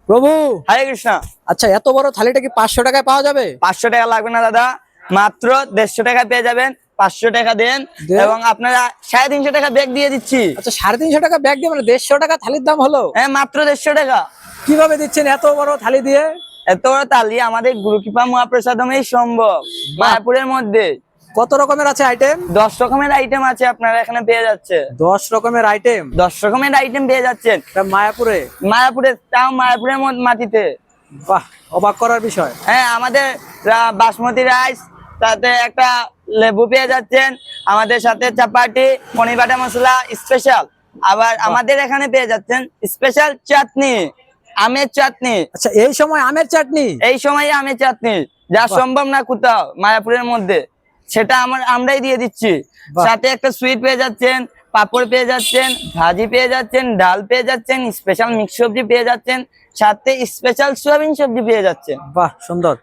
প্রভু। হরে কৃষ্ণ। আচ্ছা, এত বড় থালিটা কি 500 টাকায় পাওয়া যাবে? 500 টাকা লাগবে না দাদা, মাত্র 150 টাকা পেয়ে যাবেন। 500 টাকা দেন এবং আপনারা 350 টাকা ব্যাগ দিয়ে দিচ্ছি। আচ্ছা, 350 টাকা ব্যাগ দিয়ে মানে 150 টাকা থালির দাম হলো? হ্যাঁ, মাত্র 150 টাকা। কিভাবে দিচ্ছেন এত বড় থালি দিয়ে? এত বড় তালি আমাদের গুরুকৃপা মহাপ্রসাদমেই সম্ভব। মায়াপুরের মধ্যে কত রকমের আছে আইটেম? 10 রকমের আইটেম আছে, আপনারা এখানে পেয়ে যাচ্ছে। 10 রকমের আইটেম? 10 রকমের আইটেম পেয়ে যাচ্ছেন মায়াপুরে? মায়াপুরে, তাও মায়াপুরের মাটিতে। বাহ, অবাক করার বিষয়। হ্যাঁ, আমাদের বাসমতি রাইস, সাথে একটা লেবু পেয়ে যাচ্ছেন, আমাদের সাথে চাপাটি, পনির বাটা মশলা স্পেশাল। আবার আমাদের এখানে পেয়ে যাচ্ছেন স্পেশাল চাটনি, আমের চাটনি। আচ্ছা, এই সময় আমের চাটনি? এই সময় আমের চাটনি যা সম্ভব না কোথাও মায়াপুরের মধ্যে, সেটা আমরাই দিয়ে দিচ্ছি। সাথে একটা সুইট পেয়ে যাচ্ছেন, পাপড় পেয়ে যাচ্ছেন, ভাজি পেয়ে যাচ্ছেন, ডাল পেয়ে যাচ্ছেন, স্পেশাল মিক্স সবজি পেয়ে যাচ্ছেন, সাথে স্পেশাল সোয়াবিন সবজি পেয়ে যাচ্ছেন। বাহ, সুন্দর।